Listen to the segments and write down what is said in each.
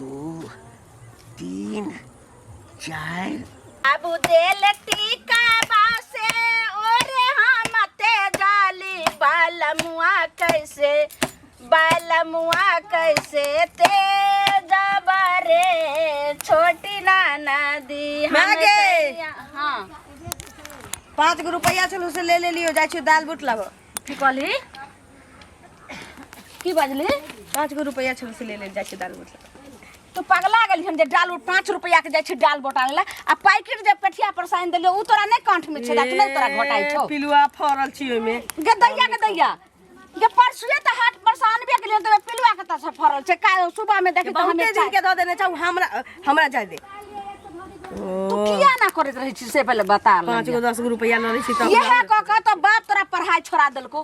2 3 4 अब दिल टीका बासे ओरे हम ते जाली बालमुआ कैसे ते जबरे छोटी नाना दी हाँ 5 रुपया छल से ले लियो जाय छी दाल बुट लाबो की कहली की बजली 5 रुपया छल से ले जाय छी दाल बुट लाबो तू पगला गेली हम जे डाल 5 रुपया के जाय छी डाल बोटाने ला आ पैकेट जे पेठिया पर साइन देलियो उ तोरा नै कंठ में छेदा तू नै तोरा घटाई छौ पिलुआ फरल छी ओय में के दैया ये परसुए त हाट पर सानबे के लेल देबे पिलुआ के त फरल छे का सुबह में देखे त हमें दिन के द देने छौ हमरा जाय दे तू किया ना करत रही छी से पहले बता 5 10 रुपया ल रही छी त ये है क तो बाप तोरा पढ़ाई छोड़ा देलको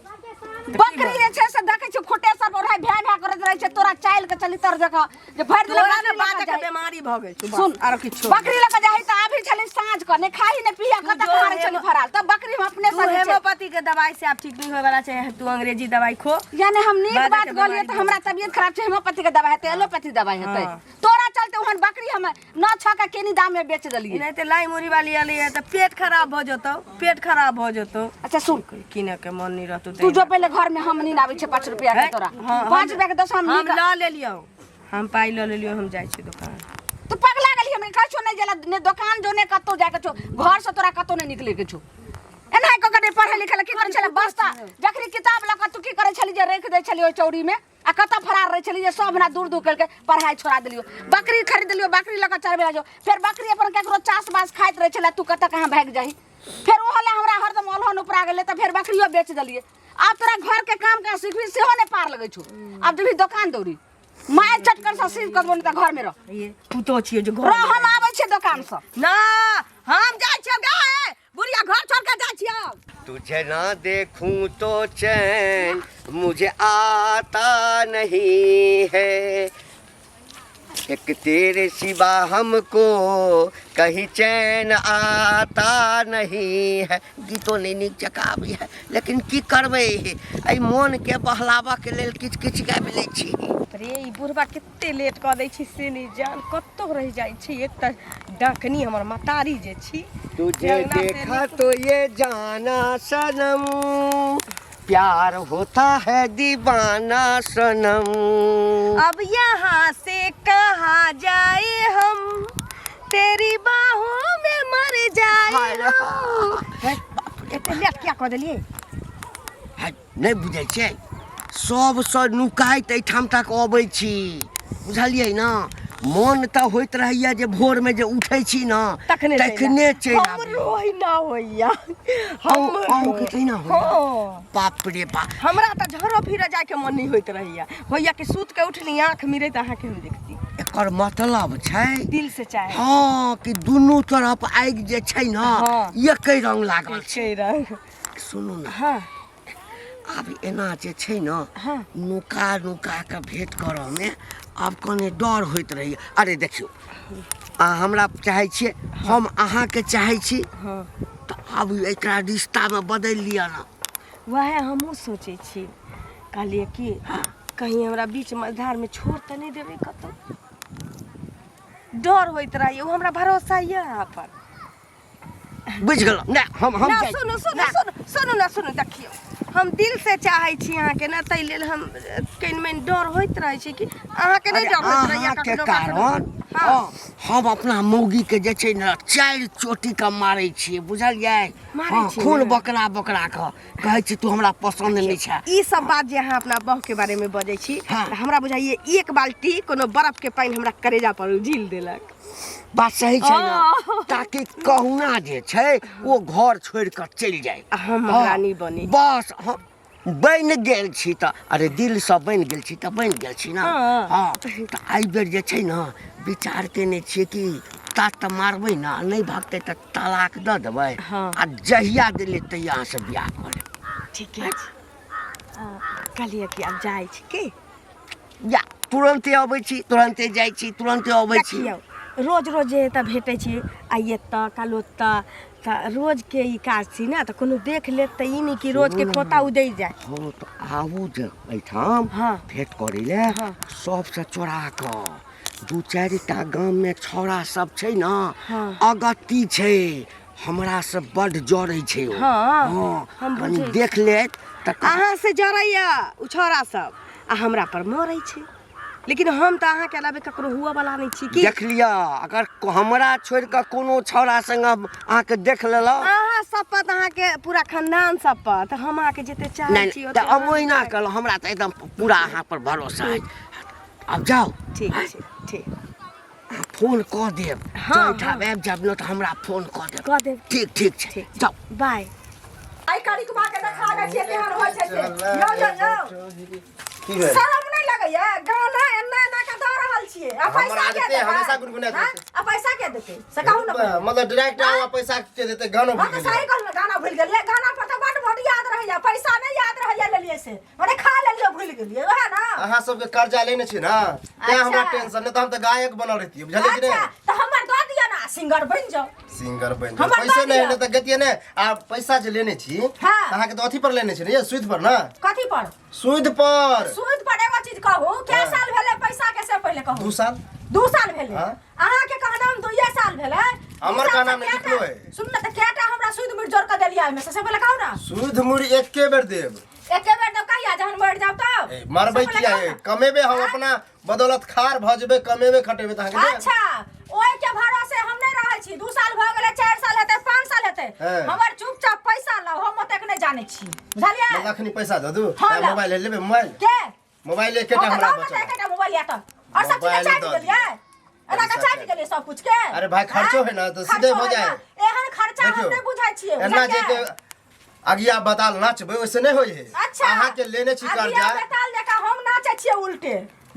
बकरी जे छे से देखे छी खुटे सब ओढ़ाई भै करत रही छे तोरा चाइल के चली तर जगह जे भर दिन बात के बीमारी भ गेल छु सुन आरो किछो बकरी लके जाही त आभी छली साँझ क ने खाही ने पिया क त खारे छली फराल त बकरी हम अपने से हेमोपैथी के दवाई से आप ठीक नहीं होय वाला छे तू अंग्रेजी दवाई खो यानी हम नीक बात बोलिए त हमरा तबीयत खराब छे हेमोपैथी के दवाई हेते एलोपैथी दवाई हेते तोरा चलते ओहन बकरी हम न छका केनी दाम में बेच देलिए नहीं त लाई मुरी वाली आली है त पेट खराब भ जतो अच्छा सुन किने के मन नहीं रहतो तू जो पहले घर में हम नहीं आवे छे 5 रुपया के तोरा 5 रुपया के 10 हम ल ले लियो हम पाई ल ले लियो हम जाय छी दुकान तू पगला गेली हम कह छो नहीं जला ने दुकान जो ने कतो जाय के छो घर से तोरा कतो नहीं निकले के छो एना क के पढ़े लिखे की करे छले बस्ता जखरी किताब ल क तू की करे छली जे रख दे छली ओ चौड़ी में आ कता फरार रहे छली जे सब ना दूर दूर करके पढ़ाई छोड़ा देलियो बकरी खरीद लियो बकरी ल क चरबे जो फिर बकरी अपन केकरो चास बास खाइत रहे छले तू कता कहां भाग जाही फिर ओ हले हमरा हरदम ओलहन उपरा गेले त फिर बकरियो बेच देलिए अब तोरा घर के काम का सीखबी सेहो ने पार लगे छो अब जभी दुकान दौड़ी माय चटकर से सीख कर बोन त घर में रह ये तू तो छियो जो घर हम आवे छे दुकान से ना हम जाय छियो गाए बुढ़िया घर छोड़ के जाय छियो तुझे ना देखूं तो चैन मुझे आता नहीं है एक तेरे सिवा हमको कहीं चैन आता नहीं है गीतो नहीं नीक जका भी है लेकिन की करबे आई मन के बहलावा के लेल किछ किछ गाबि लै छी रे ई बुढ़बा कित्ते लेट क दै छी से नहीं जान कत्तो रह जाय छी एक त डाकनी हमर मतारी जे छी तुझे देखा तो ये जाना सनम प्यार होता है दीवाना सनम अब यहाँ से कहाँ जाए हम तेरी बाहों में मर जाए एते लेट क्या कर देलिए नहीं बुझे छे सब स नुकाइत एठाम तक अबै छी बुझलिए ना मन त होइत रहैया जे भोर में जे उठै छी ना तखने चैन हमरो ही ना होइया हम के ना हो बाप रे बाप हमरा त झरो फिरे जाय के मन नहीं होइत रहैया होइया कि सूत के उठनी आंख मिरैत अहाँ के हम देखती एकर मतलब छै दिल से चाहे हां कि दुनू तरफ आगि जे छै ना एकै रंग लागल छै रंग सुनू ना हां अब एना जे छै ना नुका के भेंट करऽ में अब कने डर होइत रही अरे देखियो हमरा चाहे छिए हम अहाँ के चाहे छी तो अब एकरा रिश्ता में बदल लिया ना वह हमहू सोचे छी कहलिए कि कहीं हमरा बीच मझधार में छोड़ त नहीं देबे कतो डर होइत रही हमरा भरोसा ये यहाँ पर बुझ गेल ना हम सुनो देखियो हम दिल से चाहे छी अहाँ के ना तै लेल हम कहीं में डर होइत रहे छी कि अहाँ के नहीं डर होइत रही के कारण हम अपना मौगी के जे छै ना 4 चोटी का मारै छी बुझलियै खून बकरा के कहै छी तू हमरा पसंद नहीं छै ई सब बात जे अहाँ अपना बहू के बारे में बजै छी हमरा बुझाइए एक बाल्टी कोनो बर्फ के पानी हमरा करेजा पर झील देलक बात सही छै ना ताकि कहुना जे छै वो घर छोड़ कर चल जाए हम रानी बनी बस हम बन गेल छी त अरे दिल से बन गेल छी त बन गेल छी ना हां त आई बेर जे छै ना विचार केने छी कि तात मारबै ना नहीं भागते त तलाक द देबै आ जहिया दिले तहिया से बियाह कर ले ठीक है कहलिए कि अब जाय छी के या तुरंते आबै छी तुरंते जाय छी तुरंते आबै छी रोज रोज एतऽ भेटै छी आइ एतऽ काल्हि ओतऽ तऽ रोज के ई काज छी ना तऽ कोनो देख लेत तऽ ई नहीं कि रोज के खोता उदै जाय हां तो आबू जे एठाम भेट करै ले सबसे चोरा क दू चारि टा गाम में छौड़ा सब छै ना हाँ। अगत्ती छै हमरा से बड जरै छै ओ। हाँ, हाँ हम कनी बुझै देख लेत त अहाँ से जरैया उ छौड़ा सब आ हमरा पर मरै छै लेकिन हम तो अहाँ के अलावे ककरो हुआ वाला नहीं छी की देख लिया अगर हमरा छोड़ के कोनो छौड़ा संग अहाँ के देख लेला अहाँ सब पर अहाँ के पूरा खानदान सब पर त हम अहाँ के जते चाहै नहीं छी त अमोइना कल हमरा त एकदम पूरा अहाँ पर भरोसा है। अब जाओ ठीक छै ठीक फोन क देब हाँ, जब आबि जाब न त हमरा फोन क देब कह देब ठीक ठीक छै ठीक। जाओ बाय आई काली कुमार के देखा दै छियै केहन होइ छै से यो यो यो की भेल शरम नहीं लगैया गाना एन्ना एन्ना के दऽ रहल छियै आ पैसा हमरा के देते देतै हमेशा गुनगुना हाँ? आ पैसा के देतै से कहू ना मतलब डायरेक्ट आवा पैसा के देते गानो हाँ तो सही कहल गाना भूल गेलिए गाना पर तो बड बड याद रहैया पैसा नहीं याद रहैया लेलिए से माने खा लेलिए भूल गेलिए वह ना अहाँ सबके कर्जा लेने छी ना ते हमरा अच्छा। टेंशन नहीं तो हम तो गायक बनल रहती बुझलिए कि अच्छा नहीं तो हमर दऽ दिया ना सिंगर बन जाओ सिंगर बन हमर पैसे बात नहीं ये। तो गतिए ने आ पैसा जे लेने छी हाँ। अहाँ के तो अथी पर लेने छी ये सूद पर ना कथी पर सूद पर सूद पर एगो चीज कहू क्या हाँ। साल भेले पैसा के से पहले कहू 2 साल 2 साल भेले हाँ। अहाँ के कहना हम 2 साल भेले हमर कहना में लिखलो है सुन ना त केटा हमरा सूद मुड़ जोड़ के देलिया में से पहले कहू ना सूद मुड़ी एके बेर देब एके बेर तो कहिया जहन मर जाब तब ए, मरबै से पहले किया कहू है ना। कमेबे हम हाँ। अपना बदौलत खार भजबे कमेबे खटेबे त अहाँ के अच्छा ओए के भरोसे हम नहीं रहै छी 2 साल भ गेले 4 साल हेतै 5 साल हेतै हाँ। हमर चुपचाप पैसा लाओ हम ओतेक नहीं जाने छी बुझलिए मतलब अखनी पैसा दे दू हाँ, ला। मोबाइल ले लेबे मोबाइल के मोबाइल एकेटा हमरा हमरा बचल एकेटा मोबाइल या त और सब चीज मोबाइल चार्ज दऽ देलिए एना का पैसा चार्ज चाही। देलिए सब कुछ के अरे भाई, खर्चो है ना, तो सीधे खर्चो हो है जाए। ना। एहन खर्चा हम देखियो, नहीं बुझाई छियै एना जे बुझलिए? के अगिया बताल नाचबे वैसे नहीं होय है अच्छा अहाँ के लेने छी अगिया कर्जा बेताल जका हम नाचे छियै उल्टे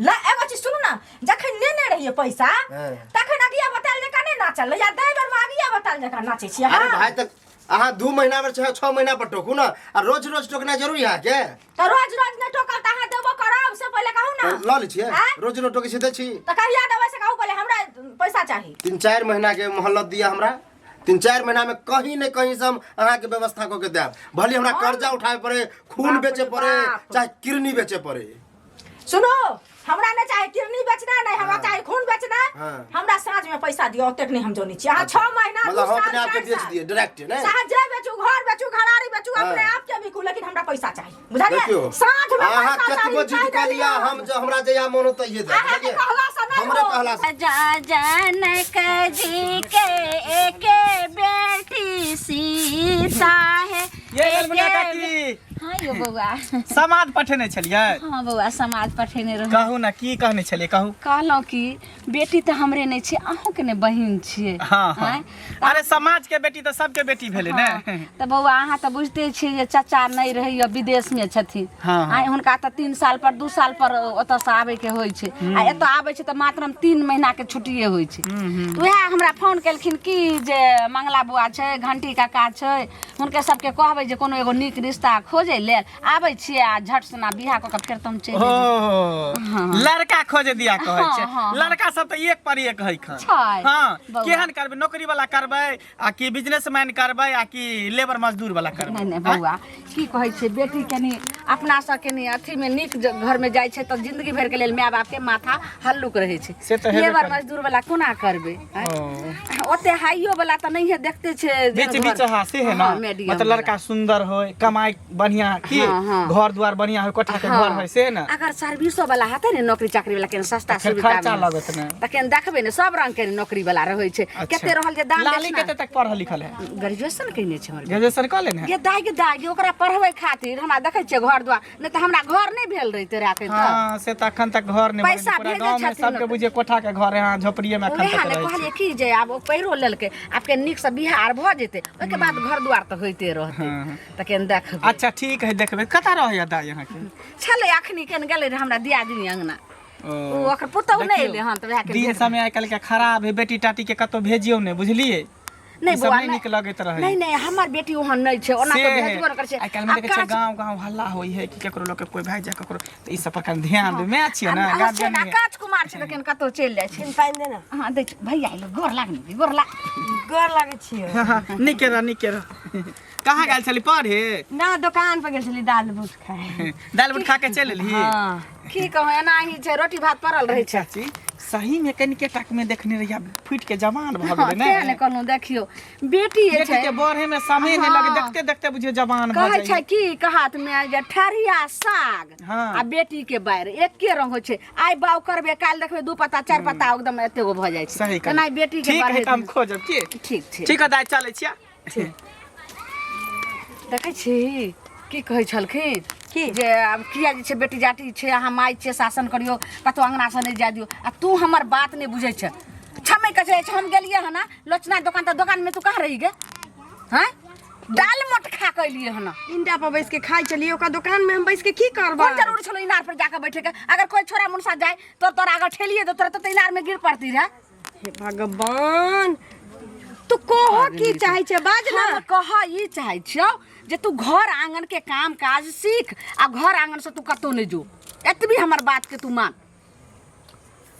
ला एगो चीज सुनू ना जखन लेने रहिए पैसा हाँ। तखन अगिया बताल जका नहीं नाचल या दाई बेर में अगिया बताल जका नाचे छियै अरे हाँ। भाई तक अहाँ 2 महीना पर चाहे 6 महीना पर टोकू ना आ रोज रोज टोकना जरूरी है के तो रोज रोज नहीं टोकल त अहाँ देबो करब से पहले कहू ना ल लै छियै आँय? रोज रोज टोके छी दे छी तो कहिया देबै से कहू पहले हमरा पैसा चाही 3-4 महीना के मोहलत दिया हमरा 3-4 महीना में कहीं न कहीं से हम अहाँ के व्यवस्था क के देब भले हमरा कर्जा उठावे पड़े खून बाप बेचे रे पड़े बाप। चाहे किडनी बेचे पड़े सुनो हमरा नहीं चाहे किडनी बेचना नहीं हमरा चाहे खून बेचना हाँ। हमरा साँझ में पैसा दियो ओतेक नहीं हम जोनी छी अहाँ 6 महीना मतलब 2 हम साल अपने आप के 4 बेच साल। दिए डायरेक्ट ने साजे बेचू घर बेचू घरारी बेचू हाँ। अपने आप के बिकू लेकिन हमरा पैसा चाहिए बुझलिए देखियो साँझ में अहाँ पैसा कतबो चाहिए जिद कर लिया हम जो हमरा जया मन होता ये दे अहाँ के कहला से नहीं हमरे हो। कहला से जा जनक जी के एके बेटी सीता है ये ललमुनिया काकी हाँ यो बौआ समाज पठेने छलियै हाँ बौआ समाज पठेने रह कहू ना की कहने छलियै कहू कहलहुँ कि बेटी तऽ हमरे नहीं छै अहूँ के ने बहिन छियै हाँ हाँ आँय? अरे समाज के बेटी तो सबके बेटी भेलै ने हाँ, तऽ बौआ अहाँ तऽ बुझते छियै जे चाचा नहि रहैया विदेश में छथिन हाँ, हाँ। आइ हुनका तऽ 3 साल पर 2 साल पर ओतऽ से आबे के होइ छै आ एतऽ आबे छै तऽ मात्र 3 महीना के छुट्टिए होइ छै तऽ वएह हमरा फोन केलखिन कि जे मंगला बुआ छै घंटी काका छै हुनके सबके कहबै जे कोनो एगो नीक रिश्ता खोजे लेल आबै छियै आ झट सना बियाह कऽ के फेर तुम चलि ओ जेबै। लड़का खोजे दिया कहै हाँ, छै हाँ, लड़का सब तऽ एक पर एक है खन छै, हाँ बौआ। केहन करबै नौकरी वाला करबै आ कि बिजनेसमैन करबै आ कि लेबर मजदूर वाला करबै नहीं नहीं बौआ की कहै छै बेटी कनी अपना सब कनी अथी में नीक घर में जाइ छै तऽ जिंदगी भर के लेल माय बाप के माथा हल्लुक रहै छै से तऽ हेबे लेबर करै। मजदूर वाला कोना करबै आँय? ओ। ओते हाइयो वाला तऽ नहीं है देखते छै जे बीच घर- बीच हासे है ना हाँ, medium मतलब लड़का सुंदर होय कमाई बढ़िया की हाँ, हाँ। घर द्वार बढ़िया होय कोठा के हाँ। घर होय से ना अगर सर्विसो वाला हेतै ने नौकरी चाकरी वाला केन सस्ता फेर सुविधा खर्चा लगत ने त केन देखबै ने सब रंग के नौकरी वाला रहै छै कते रहल जे दाम लाली कते तक पढ़ल लिखल है ग्रेजुएशन कइने छै हमर ग्रेजुएशन कऽ लेने ये दागी ओकरा पढ़बै खातिर हमरा देखै छियै घर द्वार नहीं तऽ हमरा घर नहीं भेल रहिते राखे तऽ हाँ से तऽ अखन तक घर नहीं पैसा पूरा भेजै गांव में छथिन सबके लोग। बुझे कोठा के घर है झोपड़िए में अखन उएह तक ने रहै छै कहलिए कि जे आब ओ पैरो लेलकै आपके नीक से बिहार भऽ जेतै ओहिके बाद घर द्वार तऽ होइते रहतै हाँ। तऽ केन देखबै अच्छा ठीक है देखबै कतऽ रहैया दाई यहाँ के छलै अखनी केन गेलै रे हमरा दियादिनी अंगना ओ, ओ ओकर पुतहु नहीं देखियौ, एलै हन तऽ वएह के दिन भेज- समय आइ काल्हि के खराब है बेटी टाटी के कतौ भेजियो ने बुझलिए नहीं ई सब बौआ नहीं नीक लगैत रहै नहीं नहीं हमर बेटी ओहन नहीं छै ओना से तऽ है भेजबो न करै छै आइ काल्हि में देखै छियै गाँव गाँव हल्ला होइ है कि केकरो लोग के कोई भाग जाए ककरो तऽ ई सब पर कनि ध्यान दे मैं छियै ना गार्जियन नहीं है। आकाश कुमार छै लेकिन कतौ चलि जाइ छै पानि दे ना हाँ दै छै भैया आइलो गोर लागनी गोर लाग गोर लागै छियो हाँ, हाँ, नीके रह कहाँ गेल छली पढ़े ना दुकान पर गेल छली दाल बूट खाए दालि बुट खा के चलि एलही हाँ की कहूँ एना ही छै रोटी भात पड़ल रहै छै चाची सही में कनिके टाक में देखने रहिया फूट के जवान भ हाँ, गेलै तें ने ने कहलहुँ देखियो बेटी जे बेटी छै के बढ़े में समय नहीं लगे हाँ। देखते देखते बुझियो जवान भ कहै जाई छै कि कहात में जे ठरिया साग हाँ। आ बेटी के बायर एके रंग होइ छै आइ बाउ करबे काल देखबे 2 पत्ता 4 पत्ता एकदम एते गो भ जाइ छै सही तेना बेटी के ठीक है बारे हम खोजब की ठीक छै ठीक है दाइ चलै छिया देखै छी की कहै छलखिन की? जे अब किया जे छै बेटी जाति छै अहाँ माय छै शासन करियो कतौ अंगना से नहीं जा दियो आ तू हमर बात नहीं बुझै छै छमे कहे छै हम गेलिए हना लोचना दुकान त दुकान में तू कहाँ रही गे हैं दाल मोट खा के लिए हना इंडा पर बैस के खाई चलिए ओका दुकान में हम बैस के की करबा कौन जरूरी छलो इनार पर जाके बैठे के अगर कोई छोरा मुनसा जाए तो तोरा आगे ठेलिए दो तोरा तो इनार में गिर पड़ती रहे हे भगवान तू कहो की चाहे छे बाज ना हम कह ई चाहे छियो जे तू घर आंगन के काम काज सीख आ घर आंगन से तू कतो नहीं जो एतबी हमर बात के तू मान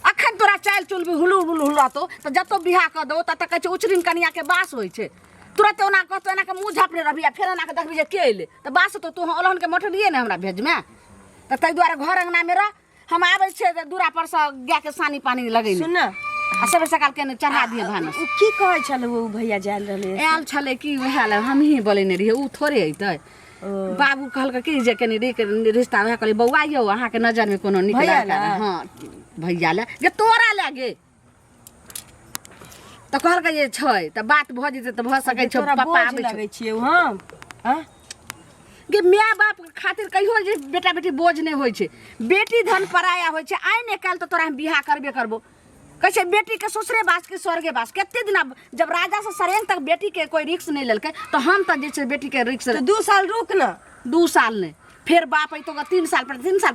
अखन तोरा चाल चुल भी हुलू हुलू हुलातो तो जतो बियाह कर दो तत कहे उचरिन कनिया के बास होय छे तुरंत ओना कहतो एना के मुंह झापने रहबी आ फेर एना के देखबी जे के एले त बास तो तू ओलहन के मोटलिए ने हमरा भेज में त तै द्वारा घर अंगना में रह हम आबै छे दूरा पर से गाय के सानी पानी लगै सुन ना आ सबे सकाल के चढ़ा दिए भानस उ की कहै छल वो भैया जाल रहले आयल छले कि वह ले हम ही बोलेने रहिए उ थोड़े अइतै बाबू कहलक कि जे कनी रिश्ता वह कहले बौआ यौ अहाँ के नजर में कोनो निकला भैया ला? हां भैया ले जे तोरा लागे त कहलक जे छै त बात भ जेते त भ सकै छै तोरा पापा बोझ आबै छै लगै छिए हम हां गे माय बाप खातिर कहियो जे बेटा बेटी बोझ नहीं होय छै बेटी धन पराया होय छै आइ ने काल त तोरा हम बियाह करबे करबो कैसे बेटी के ससुरे बास के स्वर्गे बास केते दिन जब राजा से सरेन तक बेटी के कोई रिक्स नहीं लेलकै तो हम त जे छै बेटी के रिक्स तो 2 साल रुक ना 2 साल ने फिर बाप आई तो 3 साल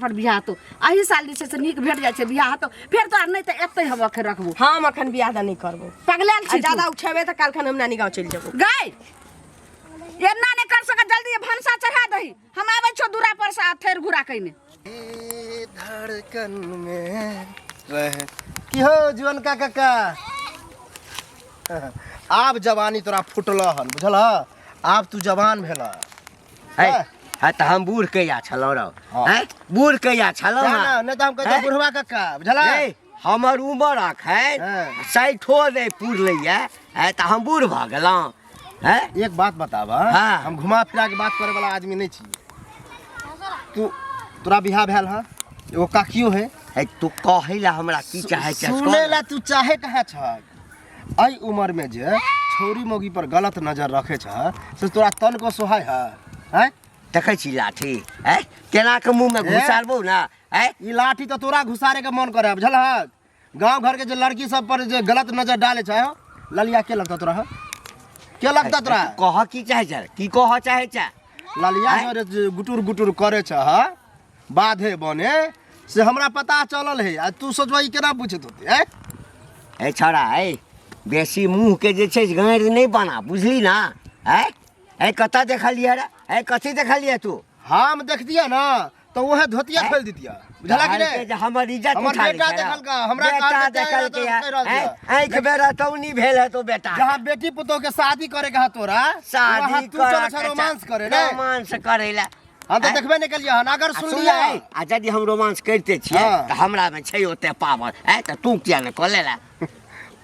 पर बियाह तो अही साल जे छै से नीक भेट जाइ छै बियाह तो फिर तोरा नहीं त एते हवा के रखबो हम अखन बियाह दा नहीं करबो पगलेल छी ज्यादा उछेबे त काल खन हम नानी गांव चल जेबो गई एना नहीं कर सका जल्दी ये भनसा चढ़ा दही हम आबै छो दूरा पर से थेर घुरा कइने धड़कन में रह की हो जीवन का काका आब जवानी तोरा फुटल हन बुझल आब तू जवान भेल है है त हम बूढ़ कहिया छलौ रौ हैं बूढ़ कहिया छलौ नहीं तो हम कहते बुढ़वा काका बुझल नहीं हमर उम्र अखन हाँ। 60 नहीं पुरलैया है त हम बूढ़ भ गेलौ हैं एक बात बताब हाँ। हम घुमा फिरा के बात करे वाला आदमी नहीं छी तू तोरा बियाह भेल ह एगो काकियो है है तू कहैला हमरा की चाहे छै सुने ला तू चाहे कहाँ छ आई उम्र में जे छोरी मोगी पर गलत नजर रखे छ से तोरा तन को सोहाय है देखै छी लाठी है केना के मुंह में घुसारबो ना है ई लाठी तो तोरा घुसारे के मन करे बुझल गांव घर के जे लड़की सब पर जे गलत नजर डाले छ ललिया के लगता तोरा के लगता तोरा कह की चाहे छै की कह चाहे छै ललिया जो गुटुर गुटुर करे छ बाधे बने से हमरा पता चलल है आ तू सोचबा ई केना पूछत होते ए छोड़ा है बेसी मुंह के जे छै गांड नहीं बना बुझली ना है ए कता देखलिए रे ए कथी देखलिए तू हम देख दिया ना तो वह धोतिया खोल दितिया बुझला कि नहीं हमर इज्जत हमर उठा बेटा देखल का हमरा कार देखल के आंख बेरा तौनी भेल है तो बेटा जहां बेटी पुतो के शादी करे के तोरा शादी तू चल छ रोमांस करे रे रोमांस करेला हम तो देखबे नहीं कलिया हन अगर सुन लिया आ यदि हम रोमांस करते छियै हाँ। त हमरा में छै ओते पावर है त तू किया न क लेला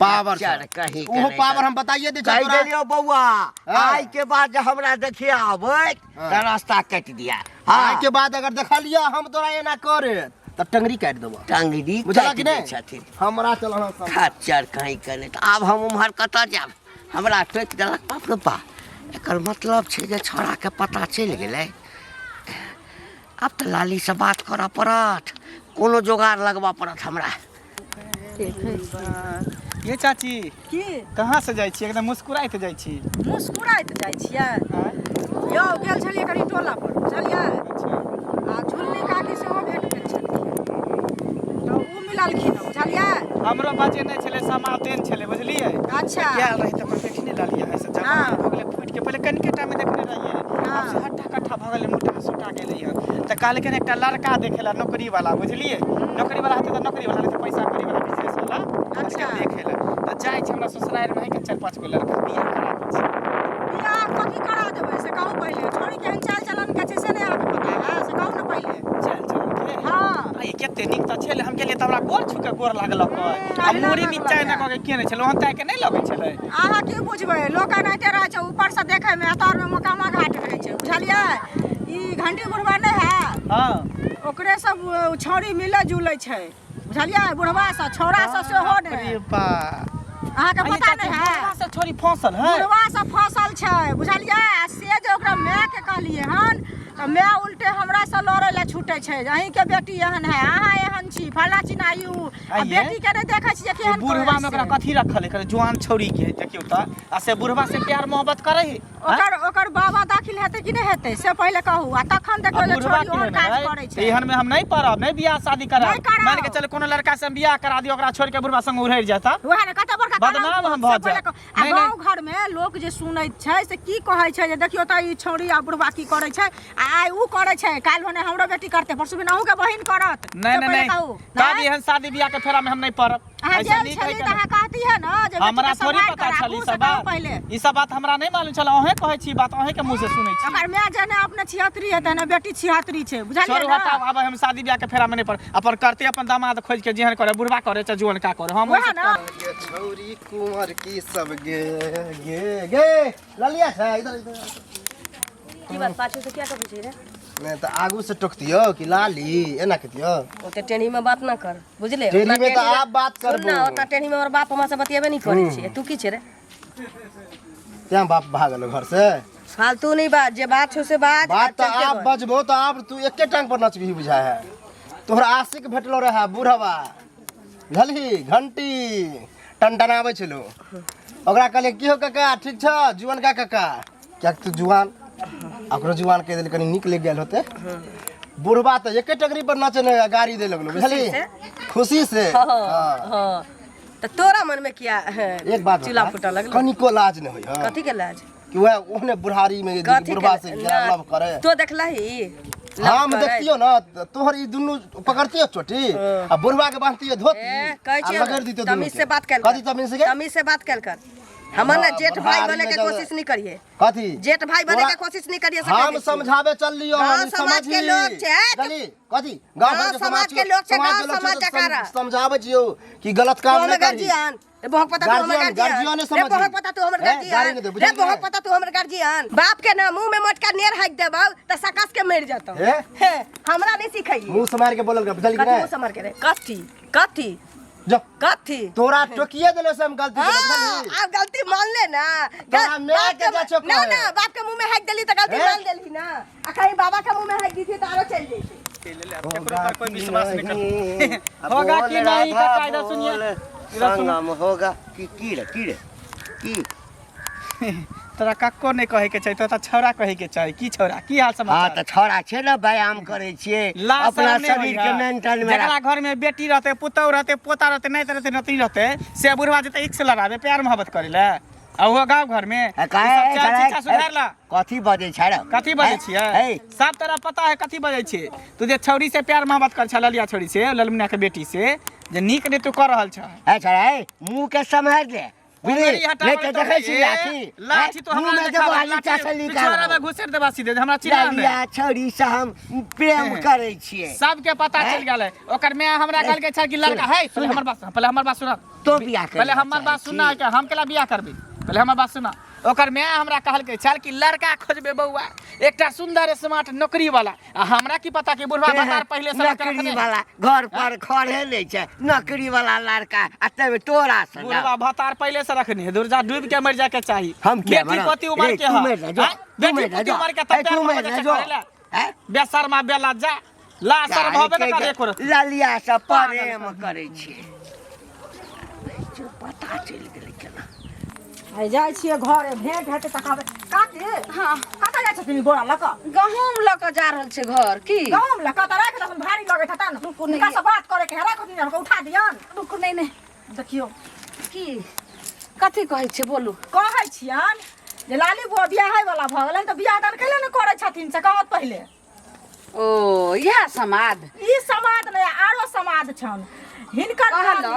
पावर चल कहीं ओहो पावर हम बताइए दे कह तोरा देलियो बौआ हाँ। आई के बाद जब हमरा देखिया आबै त रास्ता काट दिया आज के बाद अगर देखा लिया हम तोरा एना करे त टंगरी काट देबो टांगरी बुझला काट कि दै नहीं छथिन हमरा चलना खच्चर कहीं करे त आब हम उम्हर कतऽ जाब हमरा टोक देलक बाप रे बा एकर मतलब छै जे छोड़ा के पता चलि गेलै अब त लाली से बात करऽ पड़त कोनो जोगाड़ लगबऽ पड़त हमरा ये चाची की कहाँ से जाइ छी एकदम मुस्कुराइत जाइ छी मुस्कुराइत जाइ छियै यौ गेल छलियै कनी टोला पर चलिए आ झुल्ली काकी सेहो भेट गेल छलियै तो उ मिललखिन बुझलियै हमरो बाजे नहीं छले सामान तेन छले बुझलिए अच्छा क्या रही तो देखने डालिए है से जवान हाँ। हो गेले फूट के पहले कनके टाइम में देखने रहिए अब से हट्टा कट्ठा भ गेले मोटा सुटा गेले त काल के एकटा लड़का देखेला नौकरी वाला बुझलिए नौकरी वाला हाथे त नौकरी वाला नहीं तो पैसा करी वाला बिजनेस वाला अच्छा देखेला त जाय छै हमरा ससुराल में के 4-5 गो लड़का बियाह करा दै छै बियाह कथी करा देबै से कहू पहिले छोड़ी के चाल चलन के छै से नहि अहाँके पता है से कहू ने पहिले चल चल के हाँ भाई केते निक त छले हम गेलिए त हमरा गोर छुके गोर लागलक आ मुड़ी नीचा एना क के केने छले ओहन ताके नहीं लगे छले अहाँ की बुझबै लोक एनाहिते रहै छै ऊपर से देखै में तर में मकामा घाट रहै छै बुझलियै ई घंटी बुढ़वा नहीं है हां ओकरे सब छौरी मिले जुलै छै बुझलियै बुढ़वा से छौरा से सेहो ने अरे बा अहाँ के पता नहीं है बुढ़वा से छोरी फसल है बुढ़वा से फसल छै बुझलियै से जे ओकरा माय के कहलिए हन त माय उल्टे हमरा से लड़ै ले छूटे छै अहीं के बेटी एहन है अहाँ एहन छी फला चिनायु आ बेटी के नहीं देखै छी केहन बुढ़वा में ओकरा कथी रखल है जवान छौरी के देखियो त आ से बुढ़वा से प्यार मोहब्बत करे है ओकर बाबा दाखिल हेतै कि नहीं हेतै से पहले कहू आ तखन देखो जे छोरी ओहन काज करै छै एहन में हम नहीं पड़ब नहीं बियाह शादी करब मान के चल कोनो लड़का से हम बियाह करा दियो ओकरा छोड़ के बुढ़वा संग उड़ै जाता वह ने कते बड़का बदनाम हम भ जाय आ गांव घर में लोग जे सुनैत छै से की कहै छै जे देखियो त ई छौरी आ बुढ़वा की करै छै आ आइ ऊ करै छै काल भने हमरो बेटी करते परसू दिन अहू के बहिन करत नहीं तब एहन शादी बियाह के फेरा में हम नहीं पड़ब ऐसा नहीं कहे के अहाँ कहती है ना जे हमरा थोड़ी पता छली सब बात ई सब बात हमरा नहीं मालूम छल अहे कहै छी बात अहे के मुंह से सुनै छी अगर मैं जने अपने 76 है ना बेटी 76 छै बुझलियै छोरू हटा अब हम शादी बियाह के फेरा में नहीं पड़ अपन करते अपन दामाद खोज के जेहन करे बुढ़वा करे चाहे जुवन का करे हम ये छौरी कुंवर की सब गे गे ललिया छै इधर की बात पाछू से क्या कर पूछे रे नहीं तो आगू से टोकतियो कि लाली एना कतियो ओते टेढ़ी में बात ना कर बुझले टेढ़ी में तो आप बात करबो ना ओता टेढ़ी में और बाप मां से बतियाबे नहीं करे छी तू की छे रे क्या बाप भागल घर से फालतू नहीं बात जे बात छो से बात तो आप बजबो तो आप तू एके टांग पर नचबी बुझा है तोहर आशिक भेटलो रहे बुढ़वा झलही घंटी टनटनाबै छलो ओकरा कहले की हो काका ठीक छ जुवान का काका क्या तू जुवान ओकरो जुवान कह देल कनी निक लग गेल होते बुढ़वा तो एके टगरी पर नाचे ने गाड़ी दे लगलो बुझली खुशी से हां तो तोरा मन में क्या है एक बात चूल्हा फूटा लगल कनिको लाज न होय कथी के लाज कि वह ओहने बुढ़ारी में बुढ़वा से लव करे तो देखलही हम देखतियो ना तोहर ई दुनु पकड़तियो चोटी आ बुढ़वा के बांधतियो धोती कहै छी तमीज से बात कर कथी तमीज से बात कर हमर ना जेठ भाई बने के कोशिश नहीं करिए कथी जेठ भाई बने के कोशिश नहीं करिए हम समझावे चल लियो हम समाज के लोग छे चली कथी गांव भर के समाज के लोग छे गांव समाज जकारा समझावे छियो कि गलत काम न करी गार्जियन ए बहुत पता तू हमर गार्जियन ने समझ बहुत पता तू हमर गार्जियन रे बहुत पता तू हमर गार्जियन बाप के ना मुंह में मटका नेर हाक देबौ त सकस के मर जातो हे हमरा नहीं सिखाइए मुंह समार के बोलल बुझल कि मुंह समार के रे कथी जो कथी तोरा टोकिए देले से हम गलती अब गलती मान ले ना ना बाप के मुंह में हाक देली त गलती मान देली ना आ कहीं बाबा के मुंह में हाक दी थी त आरो चल जैती कोई विश्वास नहीं कर होगा कि नहीं का कायदा सुनिए संगम होगा की रे की तोरा कक्को नहीं कहे के चाहिए तो छौरा कहे के चाहिए की छौरा की हाल हां समाचार त छोरा छे ना व्यायाम करे छिए अपना शरीर के मेंटेन में जकरा घर में बेटी रहते पुतौ रहते पोता रहते नहीं रहते नती रहते से बुढ़वा जते एक से लड़ावे प्यार मोहब्बत करेला आ वो गांव घर में काहे सुधार ला कथी बजे छै कथी बजे छिए सब तरह पता है कथी बजे छिए तू जे छौरी से प्यार मोहब्बत कर छ ललिया छौरी से ललमुनिया के बेटी से जे नीक ने तू कर रहल छ ए छोरा मुंह के संभाल ले नहीं तो देखै छी लाठी तो हमरा देखा पिछवाड़ा में घुसेर देबा सीधे हमरा चिल्ला में ललिया छौरी से हम प्रेम करे छिए सबके पता चल गेलै ओकर में हमरा कहल के छ कि लड़का है सुन हमर बात पहले हमर बात सुन तो बियाह कर पहले हमर बात सुना के हम केला बियाह करबी पहले हमर बात सुना ओकर में हमरा कहल के चल कि लड़का खोजबे बौआ एकटा सुंदर स्मार्ट नौकरी वाला आ हमरा की पता कि बुढ़वा बाजार पहले से नौकरी वाला घर पर खड़े ले छै नौकरी वाला लड़का आ तब तोरा से बुढ़वा भतार पहले से रखनी है दुर्जा डूब के मर जाके चाहिए हम क्या बेटी पति उमर के है बेटी पति उमर के तब प्यार बेशर्मा बेला जा ला सर भबे न करे को ललिया से प्रेम करे छी पता चल गेल केना आइ जाइ छिए घर भेंट हेते तकाबे काटे हां कता जाइ छथिन गोरा लक गहूम ल के जा रहल छै घर की गहूम लक त राख दसन भारी लगे था न उनका से बात करे के राख दिन को उठा दियन रुक नहीं देखियो की कथी कहै छै बोलू कहै छियन जे लाली बुआ बियाह वाला भ गेलन त बियाह दान कैले न करे छथिन से कहत पहिले ओ यह समाद ई समाद नै आरो समाद छन हिनकर कहलो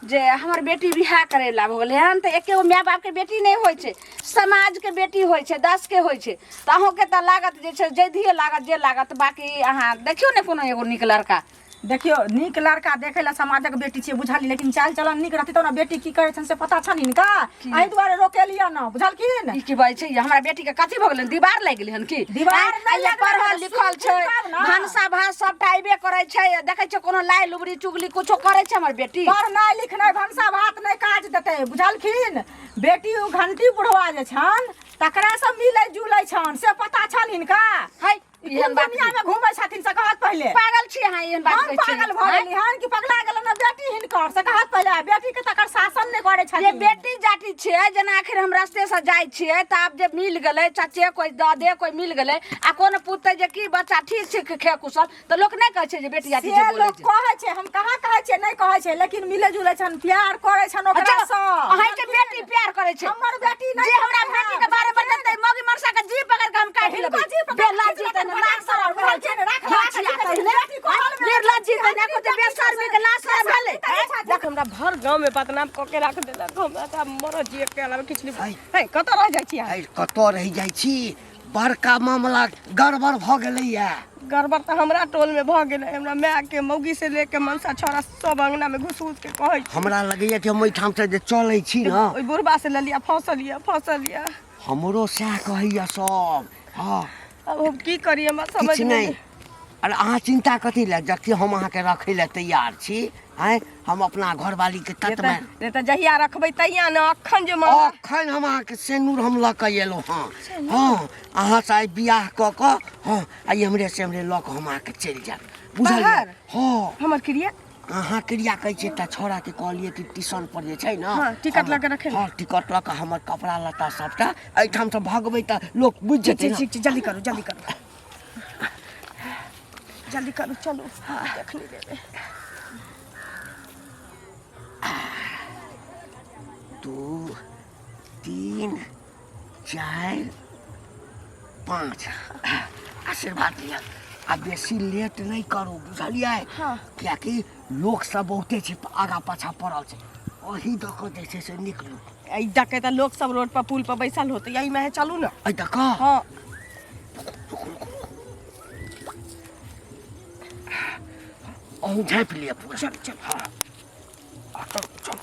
जे हमर बेटी बियाह करेला भ गेलै हन त एके माय बाप के बेटी नहीं होय छै समाज के बेटी होय छै 10 के होय छै त अहो के त लागत जे छै जैधिए लागत जे लागत बाकी अहाँ देखियो ने कोनो एगो निक लड़का देखियो नीक लड़का देखे ला समाजक बेटी छियै बुझाली, लेकिन चाल चलन नीक रहती तो ना बेटी की करे छन से पता छन इनका। एहि दुआरे रोकेलिया ना, बुझलखिन। ई की बात छै हमरा बेटी के कथी भ गेलै, दीवार लागि गेलै हन की? दीवार नहि आइ पढ़ल लिखल छै, ना। भानसा भात सबटा अयबे करै छै, देखै छै कोनो लाई लुबरी चुगली कुछो करै छै हमर बेटी? पढ़नाइ लिखनाइ भनसा भात नहीं काज देते, बुझलखिन। बेटी उ घंटी बुढ़वा जे छन तकरा से मिलै जुलै छन से पता छन हिनका। है एहन एहन बात दुनिया में घूमै छथिन से कहत पहले। पागल छी अहाँ एहन बात हम कहै छी? पागल भ गेली हन कि पगला गेल ना बेटी हिनकर से कहत पहले। बेटी के तकर शासन नहीं करे ये छथिन। बेटी जाति छियै, जेना आखिर हम रास्ते से जाइ छियै त आब जे मिल गेलै चाचे कोई दादे कोई मिल गेलै आ कोन पूछते जे की बच्चा ठीक छै खे कुशल त लोक नहीं कहै छै जे बेटी जाति से छै बोलै लोग छै। कहै छै, हम कहाँ कहै छै नहीं कहै छै, लेकिन मिले जुले छन, प्यार करे छन ओकरा से। अहाँ के बेटी प्यार करे छै? हमर बेटी जे नहीं हमरा बेटी के बारे में जानते मौगी मरसा के जी पकड़ के हम काट लेबै। बेला जी त लाश सर बोल छै निर्ला जी त ना को बेशर्मी के लाश सर भेलै। देख हमरा भर गांव में बदनाम क के रख देला, हमरा त मरो जी के अलावा किछ नहीं। है कत रह जाइ छी? आइ कतऽ रहि जाइ छी? बड़का मामला गड़बड़ भ गेलैया। गड़बड़ त हमरा टोल में भ गेलै। हमरा माय के मौगी से लेके मनसा छोरा सब अंगना में घुस घुस के कहै छै। हमरा लगैया कि हम ओहिठाम से जे चलै छी न, ओइ बुढ़बा से ललिया फसलिया। हमरो सएह कहैया सब। हाँ अब हम की करी, हमरा समझ किछु नहीं। अरे अहाँ चिंता कथी लए, जबकि हम अहाँके रखै लए तैयार छी। हैं हम अपना घरवाली के तट में नहीं त जहिया रखबै तहिया न, अखन जे मन अखन हम अहाँके सेनूर हम लऽ कऽ एलहुँ। हाँ हाँ अहाँ से आइ बियाह कऽ कऽ हाँ आइ हमरे से हमरे लऽ कऽ हम अहाँके चलि जायब, बुझलियै? बाहर? हाँ हमर क्रिया अहाँ क्रिया कहै छियै एकटा छोड़ा के कहलियै कि ट्यूशन पर जे छै ने, हाँ, टिकट लऽ के रखे। हाँ टिकट लऽ कऽ हमर कपड़ा लत्ता सबटा एहिठाम से भगबै तऽ लोक बुझि जेतै ने। जल्दी करू जल्दी करू चलो देख ली लेबै। 2 3 4 5 आशीर्वाद लिया। आ बेसी लेट नहीं करू, बुझलियै? हाँ। कियाकि लोक सब बहुते छै आगा पाछा पड़ल छै, ओही दऽ कऽ जे छै से निकलू। आई डके त लोग सब रोड पर पुल पर बैसल होते, यही में चलू ना। एहि दऽ कऽ हाँ अहूँ झाँपि लिअ पूरा। चल हाँ चल चल।